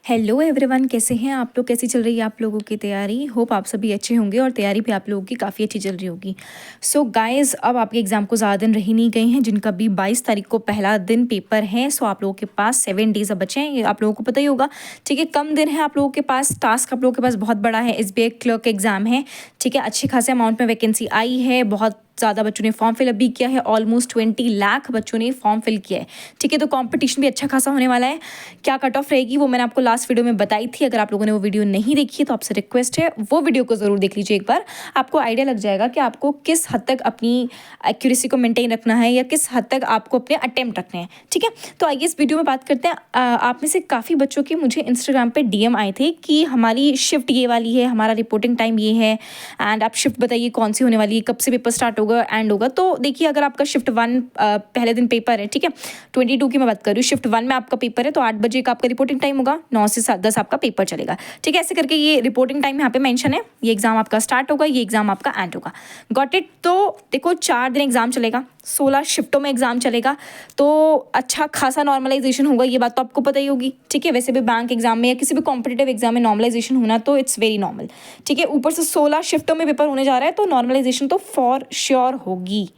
Hello everyone, कैसे हैं आप लोग? कैसी चल रही है आप लोगों की तैयारी? होप आप सभी अच्छे होंगे और तैयारी भी आप लोगों की काफ़ी अच्छी चल रही होगी। सो गाइस, अब आपके एग्ज़ाम को ज़्यादा दिन रह नहीं गए हैं, जिनका भी 22 तारीख को पहला दिन पेपर है। सो आप लोगों के पास 7 डेज़ अब बचे हैं, ये आप लोगों को पता ही होगा। ठीक है, कम दिन है आप लोगों के पास। टास्क आप लोगों के पास बहुत बड़ा है, SBI क्लर्क एग्ज़ाम है। ठीक है, अच्छे खासे अमाउंट में वैकेंसी आई है, बहुत ज़्यादा बच्चों ने फॉर्म फिलअप भी किया है। ऑलमोस्ट 20 लाख बच्चों ने फॉर्म फिल किया है। ठीक है, तो कंपटीशन भी अच्छा खासा होने वाला है। क्या कट ऑफ रहेगी वो मैंने आपको लास्ट वीडियो में बताई थी। अगर आप लोगों ने वो वीडियो नहीं देखी है तो आपसे रिक्वेस्ट है वो वीडियो को ज़रूर देख लीजिए एक बार। आपको आइडिया लग जाएगा कि आपको किस हद तक अपनी एक्यूरेसी को मेंटेन रखना है या किस हद तक आपको अपने अटेम्प्ट रखने हैं। ठीक है, तो आइए इस वीडियो में बात करते हैं। आप में से काफ़ी बच्चों के मुझे इंस्टाग्राम पे DM आए थे कि हमारी शिफ्ट ये वाली है, हमारा रिपोर्टिंग टाइम ये है, एंड आप शिफ्ट बताइए कौन सी होने वाली है, कब से पेपर स्टार्ट होगा, एंड होगा। तो देखिए, अगर आपका शिफ्ट 1 पहले दिन पेपर है, ठीक है, 22 की मैं बात कर रही हूँ, शिफ्ट 1 में आपका पेपर है तो 8 बजे का आपका रिपोर्टिंग टाइम होगा, 9 से 10 आपका पेपर चलेगा। ठीक है, ऐसे करके ये रिपोर्टिंग टाइम यहाँ पे मेंशन है। ये एग्जाम आपका स्टार्ट होगा, ये एग्जाम आपका एंड होगा। Got it? तो देखो, 4 दिन एग्जाम चलेगा, 16 शिफ्टों में एग्जाम चलेगा, तो अच्छा खासा नॉर्मलाइजेशन होगा, ये बात तो आपको पता ही होगी। ठीक है, वैसे भी बैंक एग्जाम में या किसी भी कॉम्पिटेटिव एग्जाम में नॉर्मलाइजेशन होना तो इट्स वेरी नॉर्मल। ठीक है, ऊपर से 16 शिफ्टों में पेपर होने जा रहा है तो नॉर्मलाइजेशन तो फॉर श्योर होगी।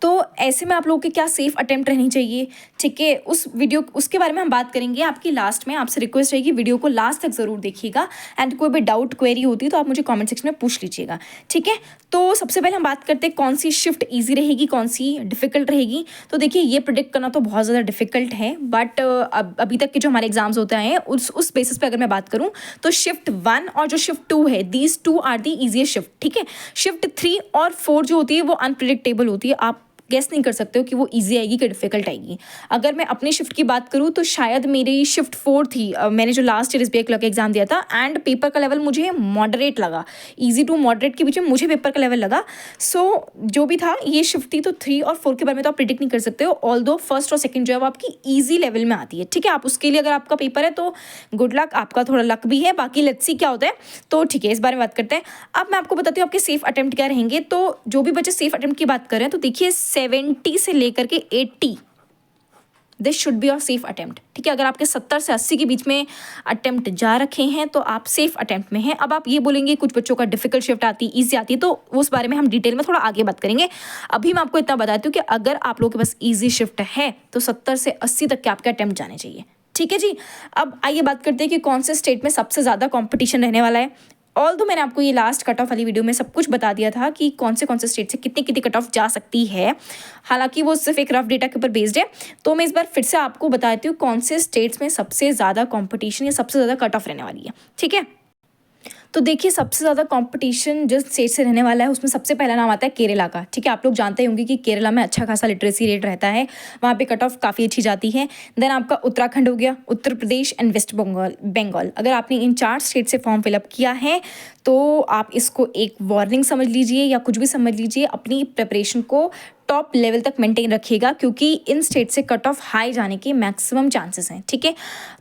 तो ऐसे में आप लोगों के क्या सेफ अटेम्प्ट रहनी चाहिए। ठीक है, उसके बारे में हम बात करेंगे आपकी लास्ट में। आपसे रिक्वेस्ट रहेगी वीडियो को लास्ट तक ज़रूर देखिएगा, एंड कोई भी डाउट क्वेरी होती है तो आप मुझे कमेंट सेक्शन में पूछ लीजिएगा। ठीक है, तो सबसे पहले हम बात करते हैं कौन सी शिफ्ट ईजी रहेगी, कौन सी डिफिकल्ट रहेगी। तो देखिए, ये प्रिडिक्ट करना तो बहुत ज़्यादा डिफिकल्ट है, बट अभी तक के जो हमारे एग्जाम्स होते हैं उस बेसिस पे अगर मैं बात करूँ तो शिफ्ट 1 और जो शिफ्ट 2 है, these 2 are the easiest shift. ठीक है, शिफ्ट 3 और 4 जो होती है वो अनप्रिडिक्टेबल होती है। आप गेस नहीं कर सकते हो कि वो इजी आएगी कि डिफिकल्ट आएगी। अगर मैं अपनी शिफ्ट की बात करूँ तो शायद मेरी शिफ्ट 4 थी। मैंने जो last year SBI clerk exam दिया था, एंड पेपर का लेवल मुझे मॉडरेट लगा, इजी टू मॉडरेट के बीच में मुझे पेपर का लेवल लगा। सो जो भी था, ये शिफ्ट थी, तो 3 और 4 के बारे में तो आप प्रिडिक्ट नहीं कर सकते हो। ऑल्दो फर्स्ट और सेकंड जो है वो आपकी ईजी लेवल में आती है। ठीक है, आप उसके लिए अगर आपका पेपर है तो गुड लक, आपका थोड़ा लक भी है, बाकी लेट्स सी क्या होता है। तो ठीक है, इस बारे में बात करते हैं। अब मैं आपको बताती हूँ आपके सेफ अटेम्प्ट क्या रहेंगे। तो जो भी बच्चे सेफ अटेम्प्ट की बात कर रहे हैं तो देखिए, 70 से लेकर के 80 this should be your safe attempt. ठीक है, अगर आपके 70 से 80 के बीच में अटेम्प्ट जा रखे हैं तो आप सेफ अटेम्प्ट में हैं। अब आप ये बोलेंगे कुछ बच्चों का डिफिकल्ट शिफ्ट आती है, ईजी आती है, तो उस बारे में हम डिटेल में थोड़ा आगे बात करेंगे। अभी मैं आपको इतना बताती हूँ कि अगर आप लोगों के पास ईजी शिफ्ट है तो 70 से 80 तक के आपके अटेम्प्ट जाने चाहिए। ठीक है जी, अब आइए बात करते हैं कि कौन से स्टेट में सबसे ज़्यादा कॉम्पिटिशन रहने वाला है। ऑल्दो मैंने आपको ये लास्ट कट ऑफ वाली वीडियो में सब कुछ बता दिया था कि कौन से स्टेट से कितनी कितनी कट ऑफ जा सकती है, हालांकि वो सिर्फ एक रफ डेटा के ऊपर बेस्ड है। तो मैं इस बार फिर से आपको बताती हूँ कौन से स्टेट्स में सबसे ज़्यादा कॉम्पिटिशन या सबसे ज़्यादा कट ऑफ रहने वाली है। ठीक है, तो देखिए, सबसे ज़्यादा कंपटीशन जिस स्टेट से रहने वाला है उसमें सबसे पहला नाम आता है केरला का। ठीक है, आप लोग जानते होंगे कि केरला में अच्छा खासा लिटरेसी रेट रहता है, वहाँ पे कट ऑफ काफ़ी अच्छी जाती है। देन आपका उत्तराखंड हो गया, उत्तर प्रदेश एंड वेस्ट बंगाल। अगर आपने इन 4 स्टेट से फॉर्म फिलअप किया है तो आप इसको एक वार्निंग समझ लीजिए या कुछ भी समझ लीजिए, अपनी प्रिपरेशन को टॉप लेवल तक मेंटेन रखिएगा, क्योंकि इन स्टेट से कट ऑफ हाई जाने के मैक्सिमम चांसेस हैं। ठीक है,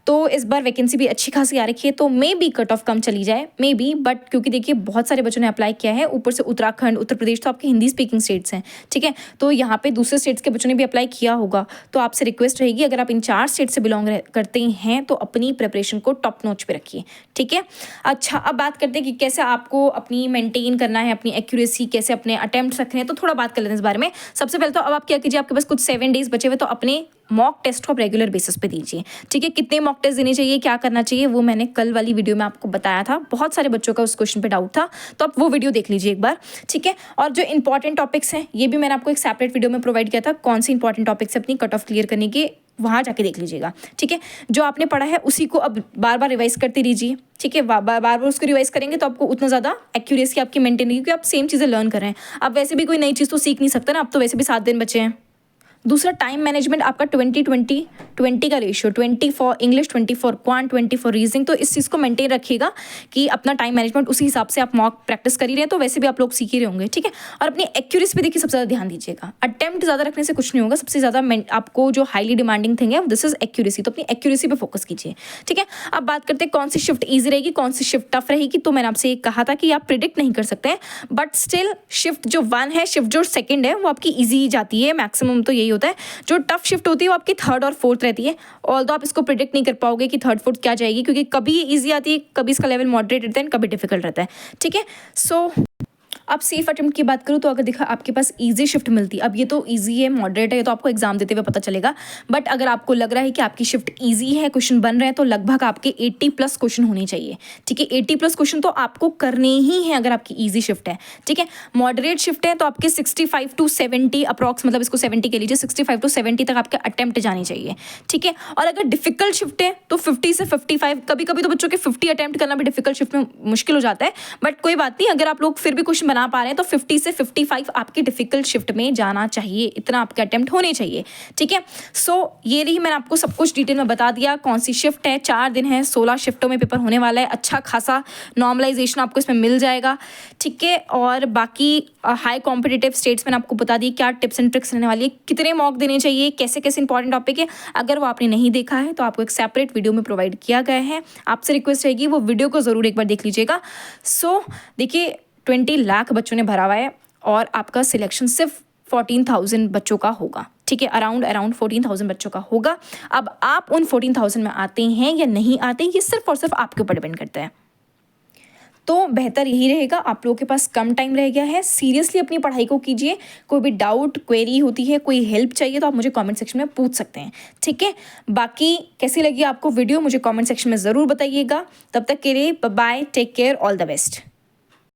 तो इस बार वैकेंसी भी अच्छी खासी आ रखी है, तो मे बी कट ऑफ कम चली जाए, मे बी, बट क्योंकि देखिए बहुत सारे बच्चों ने अप्लाई किया है, ऊपर से उत्तराखंड, उत्तर प्रदेश तो आपके हिंदी स्पीकिंग स्टेट्स हैं। ठीक है, तो यहाँ पे दूसरे स्टेट्स के बच्चों ने भी अप्लाई किया होगा, तो आपसे रिक्वेस्ट रहेगी अगर आप इन 4 स्टेट से बिलोंग करते हैं तो अपनी प्रिपरेशन को टॉप नॉच पे रखिए। ठीक है, अच्छा, अब बात करते हैं कि कैसे आपको अपनी मेंटेन करना है, अपनी एक्यूरेसी कैसे अपने अटेम्प्ट रखने हैं, तो थोड़ा बात कर लेते हैं इस बारे में। सबसे पहले तो अब आप क्या कीजिए, आपके पास कुछ 7 डेज बचे हुए, तो अपने मॉक टेस्ट को आप रेगुलर बेसिस पे दीजिए। ठीक है, कितने मॉक टेस्ट देने चाहिए, क्या करना चाहिए, वो मैंने कल वाली वीडियो में आपको बताया था। बहुत सारे बच्चों का उस क्वेश्चन पे डाउट था, तो आप वो वीडियो देख लीजिए एक बार। ठीक है, और जो इंपॉर्टेंट टॉपिक्स हैं ये भी मैंने आपको एक सेपरेट वीडियो में प्रोवाइड किया था, कौन सी इंपॉर्टेंट टॉपिक्स अपनी कट ऑफ क्लियर करने के, वहाँ जाके देख लीजिएगा। ठीक है, जो आपने पढ़ा है उसी को अब बार बार रिवाइज करते रहिए। ठीक है, बार बार उसको रिवाइज करेंगे तो आपको उतना ज़्यादा एक्यूरेसी आपकी मेंटेन रहेगी, क्योंकि आप सेम चीज़ें लर्न कर रहे हैं। अब वैसे भी कोई नई चीज़ तो सीख नहीं सकता ना, अब तो वैसे भी 7 दिन बचे हैं। दूसरा, टाइम मैनेजमेंट आपका 20-20-20 का ratio, 20 for English, 20 for quant, 20 for reasoning. तो इस चीज़ को मेंटेन रखिएगा कि अपना टाइम मैनेजमेंट उसी हिसाब से आप मॉक प्रैक्टिस कर ही रहे हैं, तो वैसे भी आप लोग सीख ही रहे होंगे। ठीक है, और अपनी एक्यूरेसी पे देखिए सबसे ज़्यादा ध्यान दीजिएगा। अटेम्प्ट ज़्यादा रखने से कुछ नहीं होगा, सबसे ज़्यादा आपको जो हाईली डिमांडिंग थिंग है दिस इज एक्यूरेसी, तो अपनी एक्यूरेसी पे फोकस कीजिए। ठीक है, अब बात करते हैं कौन सी शिफ्ट ईजी रहेगी, कौन सी शिफ्ट टफ रहेगी। तो मैंने आपसे कहा था कि आप प्रिडिक्ट नहीं कर सकते हैं, बट स्टिल शिफ्ट जो 1 है, शिफ्ट जो 2 है वो आपकी ईजी जाती है, मैक्सिमम तो यही होता है। जो टफ शिफ्ट होती है वो आपकी थर्ड और फोर्थ रहती है, और तो आप इसको प्रिडिक्ट नहीं कर पाओगे कि थर्ड फोर्थ क्या जाएगी, क्योंकि कभी ईजी आती है, कभी इसका लेवल मॉडरेट रहता है, कभी डिफिकल्ट रहता है, ठीक है। सो अब सेफ अटेम्प्ट की बात करूँ तो अगर देखा आपके पास इजी शिफ्ट मिलती, अब ये तो इजी है, मॉडरेट है, ये तो आपको एग्जाम देते हुए पता चलेगा, बट अगर आपको लग रहा है कि आपकी शिफ्ट इजी है, क्वेश्चन बन रहे हैं, तो लगभग आपके 80+ क्वेश्चन होने चाहिए, ठीक है। 80+ क्वेश्चन तो आपको करने ही है अगर आपकी ईजी शिफ्ट है, ठीक है। मॉडरेट शिफ्ट है तो आपके 65 to 70 अप्रॉक्स, मतलब इसको 70 के लीजिए, 65 to 70 तक आपके अटेम्प्ट जानी चाहिए, ठीक है। और अगर डिफिकल्ट शिफ्ट है तो 50 से 55, कभी कभी तो बच्चों के 50 अटेम्प्ट करना भी डिफिकल्ट शिफ्ट में मुश्किल हो जाता है, बट कोई बात नहीं, अगर आप लोग फिर भी क्वेश्चन बना पा रहे हैं तो 50 से 55 आपकी डिफिकल्ट शिफ्ट में जाना चाहिए, इतना आपके अटेम्प्ट होने चाहिए, ठीक है। सो ये रही, मैंने आपको सब कुछ डिटेल में बता दिया कौन सी शिफ्ट है, 4 दिन है, 16 शिफ्टों में पेपर होने वाला है, अच्छा खासा नॉर्मलाइजेशन आपको इसमें मिल जाएगा, ठीक है। और बाकी हाई कॉम्पिटिटिव स्टेट्स मैंने आपको बता दी क्या टिप्स एंड ट्रिक्स रहने वाली है, कितने मॉक देने चाहिए, कैसे कैसे इंपॉर्टेंट टॉपिक है। अगर वो आपने नहीं देखा है तो आपको एक सेपरेट वीडियो में प्रोवाइड किया गया है, आपसे रिक्वेस्ट रहेगी वो वीडियो को ज़रूर एक बार देख लीजिएगा। सो देखिए 20 लाख बच्चों ने भरा हुआ है और आपका सिलेक्शन सिर्फ 14,000 बच्चों का होगा, ठीक है, अराउंड 14,000 बच्चों का होगा। अब आप उन 14,000 में आते हैं या नहीं आते, ये सिर्फ और सिर्फ आपके ऊपर डिपेंड करता है। तो बेहतर यही रहेगा, आप लोगों के पास कम टाइम रह गया है, सीरियसली अपनी पढ़ाई को कीजिए। कोई भी डाउट क्वेरी होती है, कोई हेल्प चाहिए तो आप मुझे कमेंट सेक्शन में पूछ सकते हैं, ठीक है। बाकी कैसी लगी आपको वीडियो मुझे कमेंट सेक्शन में ज़रूर बताइएगा। तब तक के लिए bye, take care, all the best.